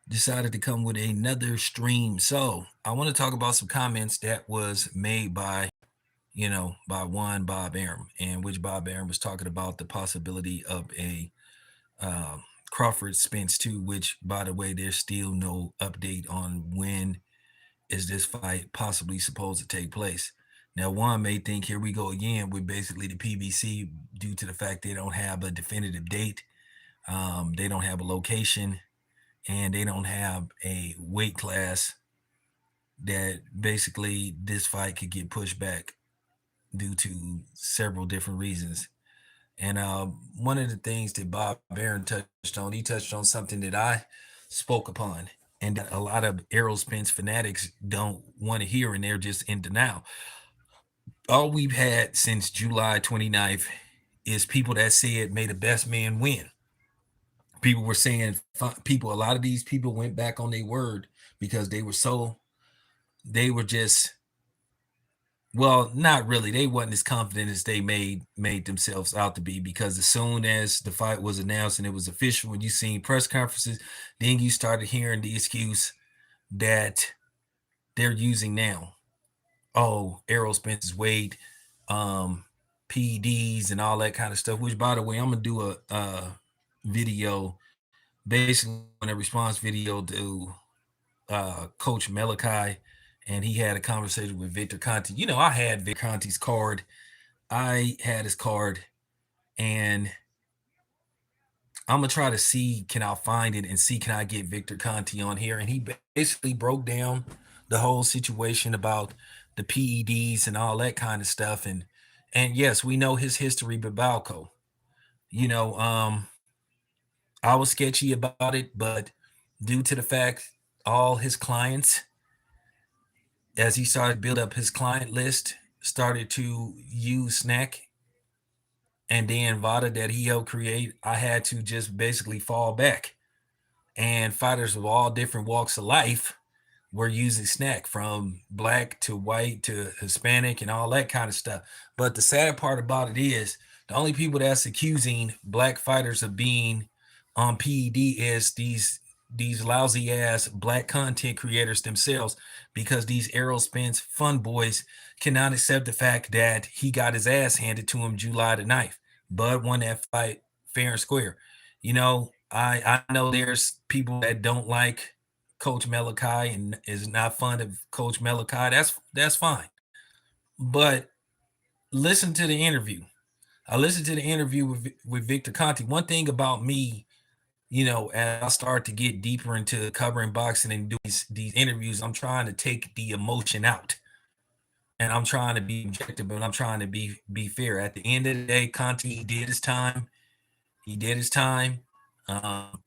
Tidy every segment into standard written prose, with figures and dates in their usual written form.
decided to come with another stream. So I want to talk about some comments that was made by, by one Bob Aram, and which Bob Aram was talking about the possibility of a uh, Crawford Spence 2, which, by the way, there's still no update on when is this fight possibly supposed to take place. Now, one may think here we go again with basically the PBC due to the fact they don't have a definitive date, they don't have a location, and they don't have a weight class that basically this fight could get pushed back due to several different reasons. And one of the things that Bob Barron touched on, he touched on something that I spoke upon, and that a lot of Aerospence fanatics don't want to hear, and they're just in denial. All we've had since July 29th is people that said, may the best man win. People were saying, a lot of these people went back on their word because they were just, well, not really. They wasn't as confident as they made themselves out to be, because as soon as the fight was announced and it was official, when you seen press conferences, then you started hearing the excuse that they're using now. Oh, Errol Spence's weight, PEDs and all that kind of stuff. Which, by the way, I'm gonna do a video, basically a response video to Coach Malachi, and he had a conversation with Victor Conti. I had Victor Conti's card. I had his card, and I'm gonna try to see, can I find it and see, can I get Victor Conti on here? And he basically broke down the whole situation about the PEDs and all that kind of stuff. And yes, we know his history with Balco. You know, I was sketchy about it, but due to the fact all his clients, as he started to build up his client list, started to use Snack and then Vada that he helped create, I had to just basically fall back. And fighters of all different walks of life were using Snack, from black to white to Hispanic and all that kind of stuff. But the sad part about it is the only people that's accusing black fighters of being on PED is these lousy ass black content creators themselves, because these Errol Spence fun boys cannot accept the fact that he got his ass handed to him July the 9th. Bud won that fight fair and square. I know there's people that don't like Coach Malachi and is not fond of Coach Malachi. That's fine. But listen to the interview. I listened to the interview with Victor Conti. One thing about me, as I start to get deeper into covering boxing and doing these interviews, I'm trying to take the emotion out. And I'm trying to be objective, but I'm trying to be fair. At the end of the day, Conti did his time. He did his time. Um,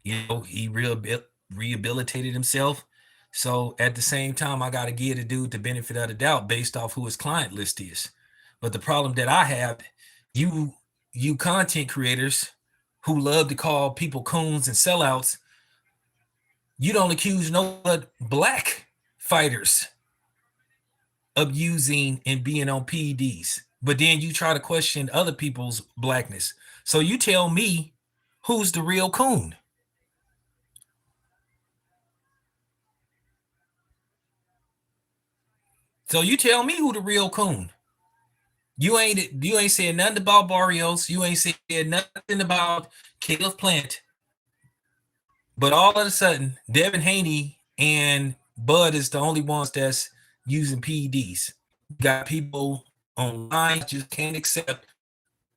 he rehabilitated himself. So at the same time, I got to give the dude the benefit of the doubt based off who his client list is. But the problem that I have, you you content creators who love to call people coons and sellouts, you don't accuse no but black fighters of using and being on PEDs. But then you try to question other people's blackness. So you tell me, who's the real coon? So you tell me who the real coon. You ain't saying nothing about Barrios. You ain't saying nothing about Caleb Plant. But all of a sudden, Devin Haney and Bud is the only ones that's using PEDs. You got people online just can't accept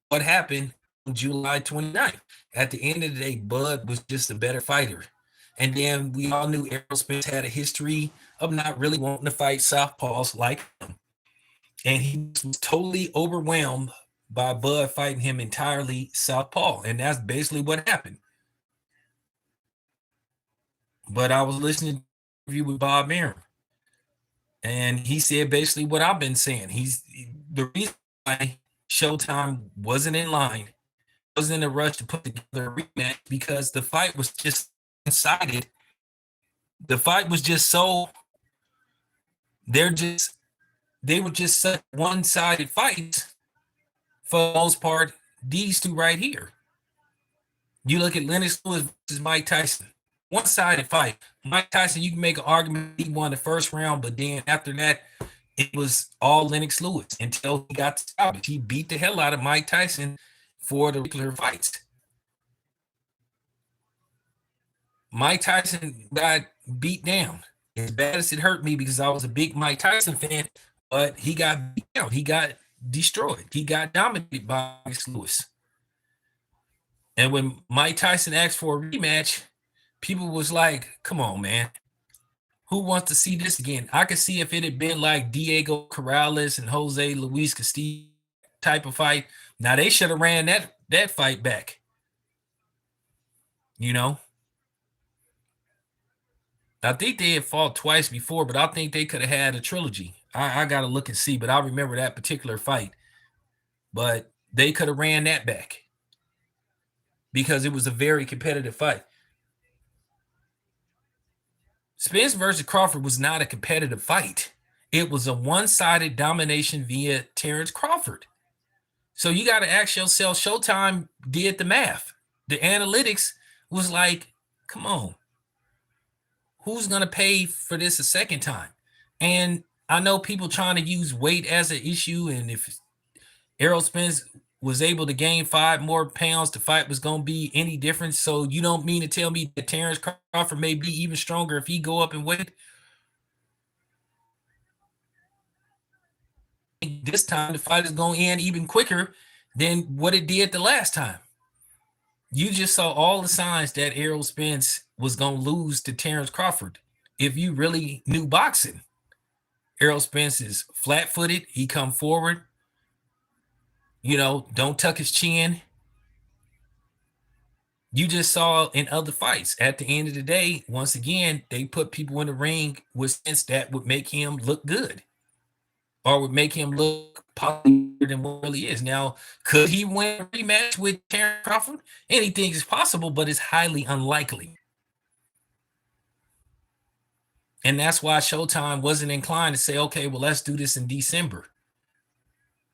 what happened on July 29th. At the end of the day, Bud was just a better fighter. And then we all knew Errol Spence had a history of not really wanting to fight southpaws like him. And he was totally overwhelmed by Bud fighting him entirely southpaw. And that's basically what happened. But I was listening to an interview with Bob Arum, and he said basically what I've been saying. He's the reason why Showtime wasn't in line, wasn't in a rush to put together a rematch, because the fight was just decided. The fight was just so they were just such one-sided fights for the most part. These two right here. You look at Lennox Lewis versus Mike Tyson. one-sided fight. Mike Tyson, you can make an argument he won the first round, but then after that, it was all Lennox Lewis until he got stopped. He beat the hell out of Mike Tyson for the regular fights. Mike Tyson got beat down. As bad as it hurt me because I was a big Mike Tyson fan, but he got beat down. He got destroyed. He got dominated by Lennox Lewis. And when Mike Tyson asked for a rematch, people was like, come on, man. Who wants to see this again? I could see if it had been like Diego Corrales and Jose Luis Castillo type of fight. Now they should have ran that fight back. You know, I think they had fought twice before, but I think they could have had a trilogy. I got to look and see, but I remember that particular fight. But they could have ran that back because it was a very competitive fight. Spence versus Crawford was not a competitive fight. It was a one-sided domination via Terence Crawford. So you got to ask yourself, Showtime did the math. The analytics was like, come on, who's going to pay for this a second time? And I know people trying to use weight as an issue, and if Errol Spence was able to gain 5 more pounds, the fight was going to be any different. So you don't mean to tell me that Terence Crawford may be even stronger if he go up in weight? This time the fight is going to end even quicker than what it did the last time. You just saw all the signs that Errol Spence was going to lose to Terence Crawford. If you really knew boxing, Errol Spence is flat-footed. He come forward, don't tuck his chin. You just saw in other fights. At the end of the day, once again, they put people in the ring with Spence that would make him look good or would make him look popular than what really is. Now, could he win a rematch with Terence Crawford? Anything is possible, but it's highly unlikely. And that's why Showtime wasn't inclined to say, okay, well, let's do this in December.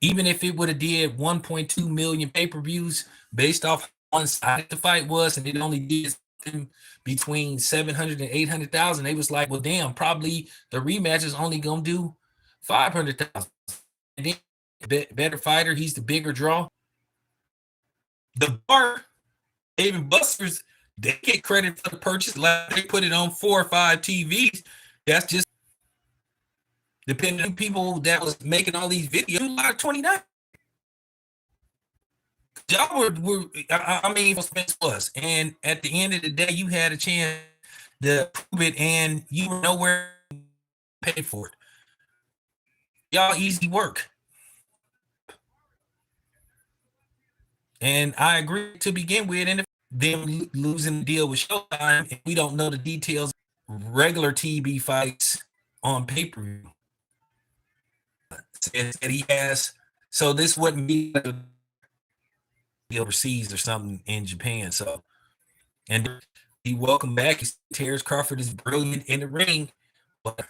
Even if it would have did 1.2 million pay-per-views based off one side the fight was, and it only did between 700 and 800,000, they was like, well, damn, probably the rematch is only going to do 500,000. And then better fighter, he's the bigger draw. The bar, David Busters, they get credit for the purchase. Like they put it on 4 or 5 TVs. That's just depending on people that was making all these videos. A lot of 29. Y'all were I mean, Spence was, and at the end of the day, you had a chance to prove it, and you were nowhere to pay for it. Y'all easy work. And I agree to begin with, and them losing the deal with Showtime, and we don't know the details of regular TV fights on pay-per-view. That he has, so this wouldn't be overseas or something in Japan. So, and he welcome back. Terence Crawford is brilliant in the ring, but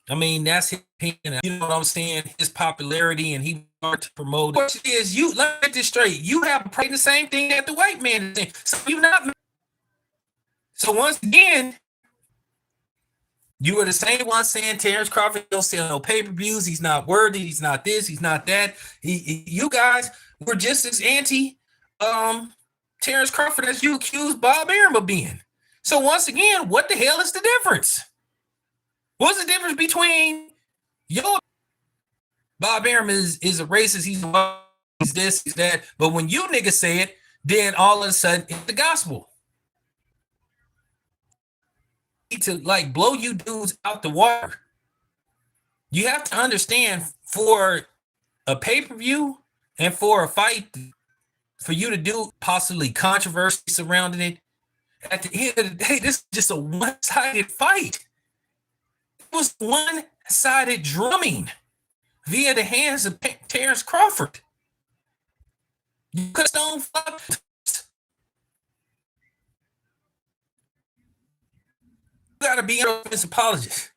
I mean, that's his opinion. You know what I'm saying? His popularity, and he started to promote. The question is, you let me get this straight. You have prayed the same thing that the white man is saying. So you not. So once again, you were the same one saying Terence Crawford don't sell no pay-per-views. He's not worthy. He's not this. He's not that. You guys were just as anti Terence Crawford as you accused Bob Aram of being. So once again, what the hell is the difference? What's the difference between your Bob Aram is a racist, he's this, he's that, but when you niggas say it, then all of a sudden it's the gospel. To like blow you dudes out the water. You have to understand, for a pay-per-view and for a fight, for you to do possibly controversy surrounding it, at the end of the day, this is just a one-sided fight. It was one-sided drumming via the hands of Terence Crawford. You could stone flop. You got to be an offensive apologist.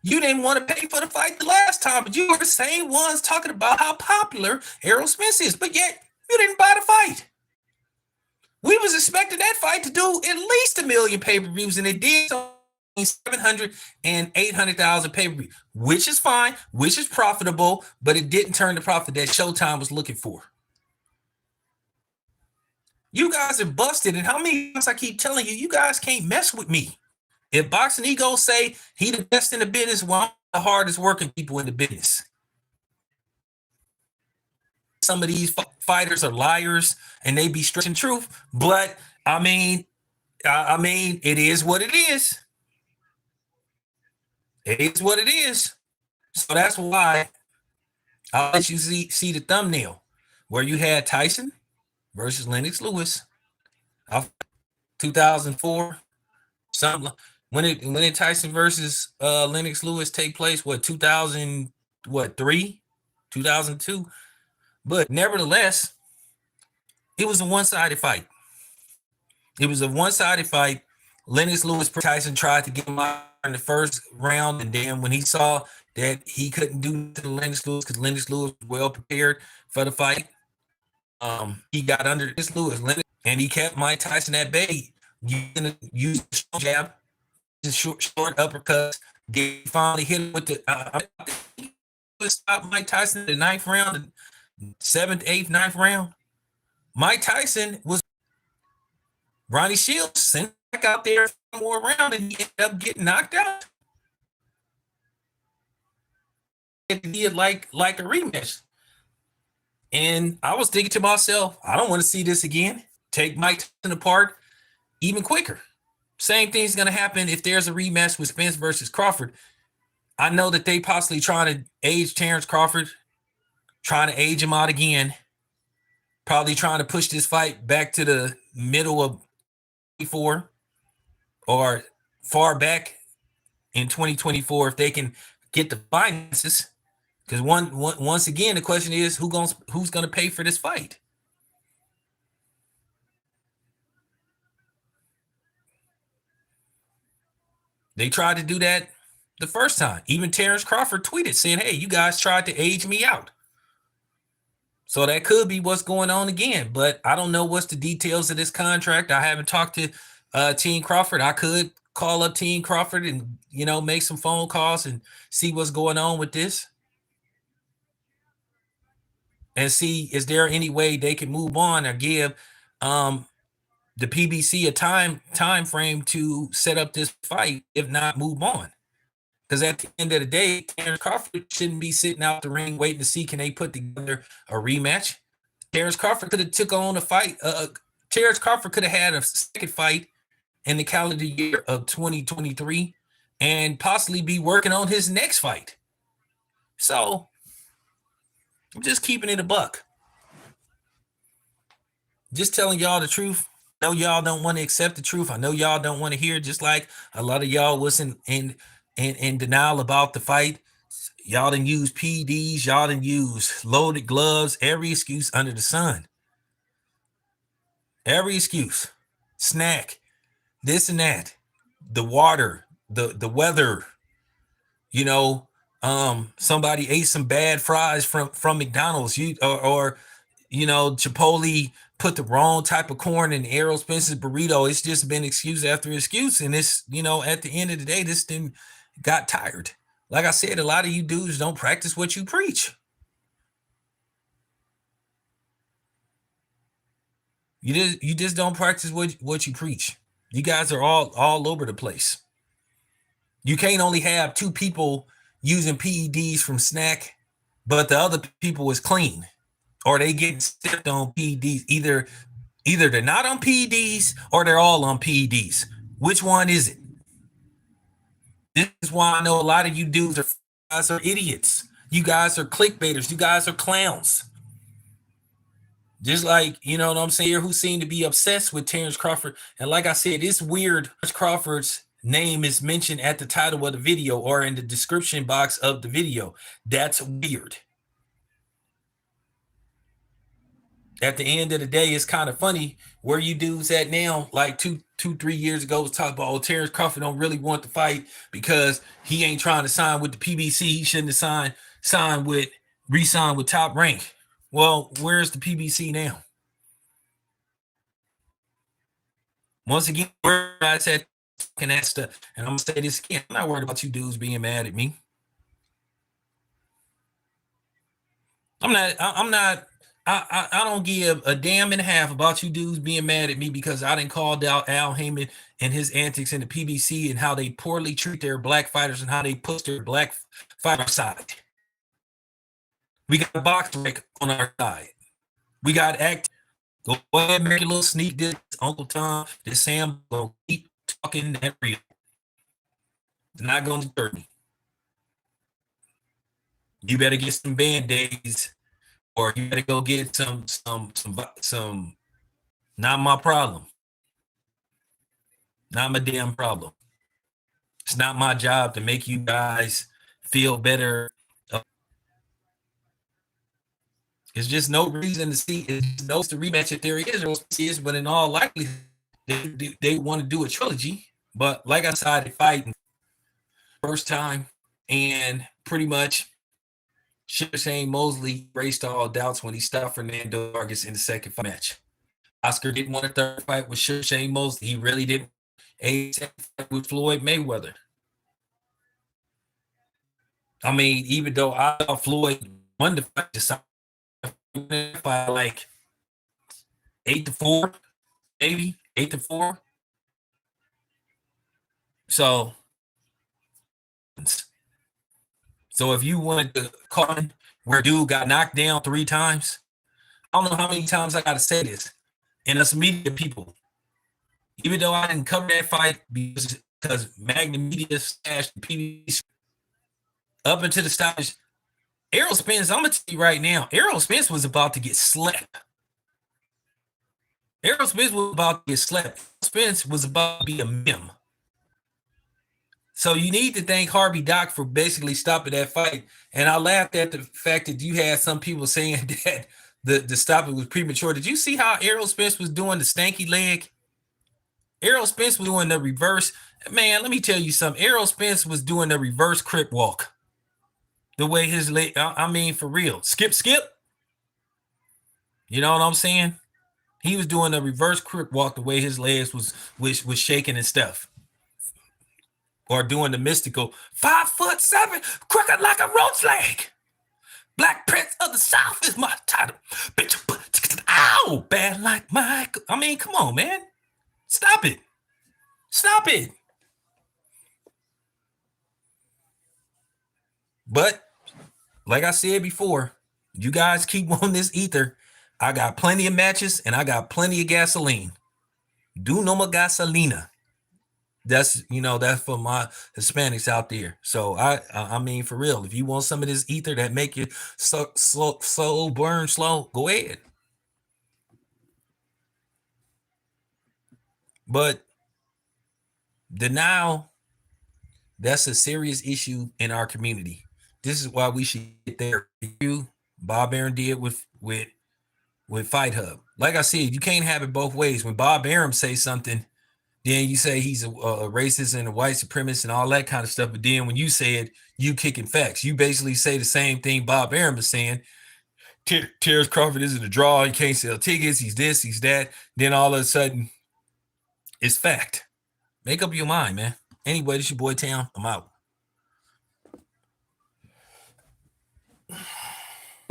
You didn't want to pay for the fight the last time, but you were the same ones talking about how popular Errol Spence is, but yet you didn't buy the fight. We was expecting that fight to do at least 1 million pay-per-views, and it did 700 and 800,000 pay-per-view, which is fine, which is profitable, but it didn't turn the profit that Showtime was looking for. You guys are busted, and how many times I keep telling you, you guys can't mess with me. If Boxing Ego say he the best in the business, well, I'm the hardest working people in the business. Some of these fighters are liars, and they be stretching truth, but I mean, it is what it is. It is what it is. So that's why I'll let you see the thumbnail where you had Tyson versus Lennox Lewis, 2004. Something when did Tyson versus Lennox Lewis take place? What 2003, 2002? But nevertheless, it was a one-sided fight. It was a one-sided fight. Lennox Lewis, Tyson tried to get him out in the first round, and then when he saw that he couldn't do to Lennox Lewis because Lennox Lewis was well prepared for the fight, he got under this Lewis, and he kept Mike Tyson at bay. Use the jab, short uppercuts. They finally hit him with the. Stop Mike Tyson in the 9th round, 7th, 8th, 9th round. Mike Tyson was. Ronnie Shields sent back out there for more round, and he ended up getting knocked out. It did like a rematch. And I was thinking to myself, I don't want to see this again. Take Mike Tyson apart even quicker. Same thing's going to happen if there's a rematch with Spence versus Crawford. I know that they possibly trying to age Terence Crawford, trying to age him out again, probably trying to push this fight back to the middle of 2024 or far back in 2024 if they can get the finances. Because once again, the question is who's gonna pay for this fight? They tried to do that the first time. Even Terence Crawford tweeted saying, "Hey, you guys tried to age me out." So that could be what's going on again. But I don't know what's the details of this contract. I haven't talked to Team Crawford. I could call up Team Crawford and make some phone calls and see what's going on with this. And see, is there any way they can move on or give the PBC a time frame to set up this fight, if not move on? Because at the end of the day, Terence Crawford shouldn't be sitting out the ring waiting to see can they put together a rematch. Terence Crawford could have took on a fight. Terence Crawford could have had a second fight in the calendar year of 2023 and possibly be working on his next fight. So I'm just keeping it a buck. Just telling y'all the truth. I know y'all don't want to accept the truth. I know y'all don't want to hear, just like a lot of y'all was in denial about the fight. Y'all didn't use PDs. Y'all didn't use loaded gloves. Every excuse under the sun. Every excuse. Snack. This and that. The water. The weather. Somebody ate some bad fries from McDonald's. Or Chipotle put the wrong type of corn in Errol Spence's burrito. It's just been excuse after excuse. And it's, at the end of the day, this thing got tired. Like I said, a lot of you dudes don't practice what you preach. You just don't practice what you preach. You guys are all over the place. You can't only have two people using PEDs from Snack, but the other people is clean. Or they getting stepped on PEDs. Either they're not on PEDs or they're all on PEDs. Which one is it? This is why I know a lot of you dudes are idiots. You guys are clickbaiters. You guys are clowns. Just like, what I'm saying, who seem to be obsessed with Terence Crawford. And like I said, it's weird. Terence Crawford's name is mentioned at the title of the video or in the description box of the video. That's weird. At the end of the day, it's kind of funny where you dudes at now. Like 3 years ago was talking about, Terence Crawford don't really want to fight because he ain't trying to sign with the PBC. He shouldn't have re-signed with Top Rank. Well, where's the PBC now? Once again, where I said talking that stuff, and I'm gonna say this again. I'm not worried about you dudes being mad at me. I'm not. I don't give a damn and a half about you dudes being mad at me because I didn't call out Al Heyman and his antics in the PBC and how they poorly treat their black fighters and how they push their black fighter aside. We got a box break on our side. We got act. Go ahead and make a little sneak this, Uncle Tom. This Sam will keep talking that real. It's not going to deter me. You better get some band-aids, or you better go get some. Not my problem. Not my damn problem. It's not my job to make you guys feel better. It's just no reason to see. It's no the rematch if there is, but in all likelihood, they want to do a trilogy. But like I said, they fight first time, and pretty much Shane Mosley erased all doubts when he stopped Fernando Vargas in the second match. Oscar didn't want a third fight with Shane Mosley. He really didn't. A fight with Floyd Mayweather. I mean, even though I thought Floyd won the fight, decided by like 8-4, maybe 8-4. So if you wanted to call in where dude got knocked down 3 times, I don't know how many times I got to say this. And us media people, even though I didn't cover that fight because Magnum Media stashed the PBC up into the stoppage, Errol Spence, I'm going to tell you right now, Errol Spence was about to get slept. Errol Spence was about to get slept. Spence was about to be a meme. So you need to thank Harvey Doc for basically stopping that fight. And I laughed at the fact that you had some people saying that the stopping was premature. Did you see how Errol Spence was doing the stanky leg? Errol Spence was doing the reverse. Man, let me tell you something. Errol Spence was doing the reverse crip walk. The way his leg, I mean, for real. Skip. You know what I'm saying? He was doing a reverse crip walk the way his legs was shaking and stuff. Or doing the mystical 5'7", crooked like a roach leg. Black Prince of the South is my title. Ow, bad like Michael. I mean, come on, man. Stop it. But like I said before, you guys keep on this ether. I got plenty of matches and I got plenty of gasoline. Do no more gasolina. That's that's for my Hispanics out there. So I mean, for real, if you want some of this ether that make you slow burn slow, go ahead. But denial, that's a serious issue in our community. This is why we should get there. You, Bob Aram did with Fight Hub. Like I said, you can't have it both ways. When Bob Aram says something, then you say he's a racist and a white supremacist and all that kind of stuff. But then when you say it, you kicking facts. You basically say the same thing Bob Aram is saying. Terence Crawford isn't a draw. He can't sell tickets. He's this, he's that. Then all of a sudden, it's fact. Make up your mind, man. Anyway, this your boy Town. I'm out.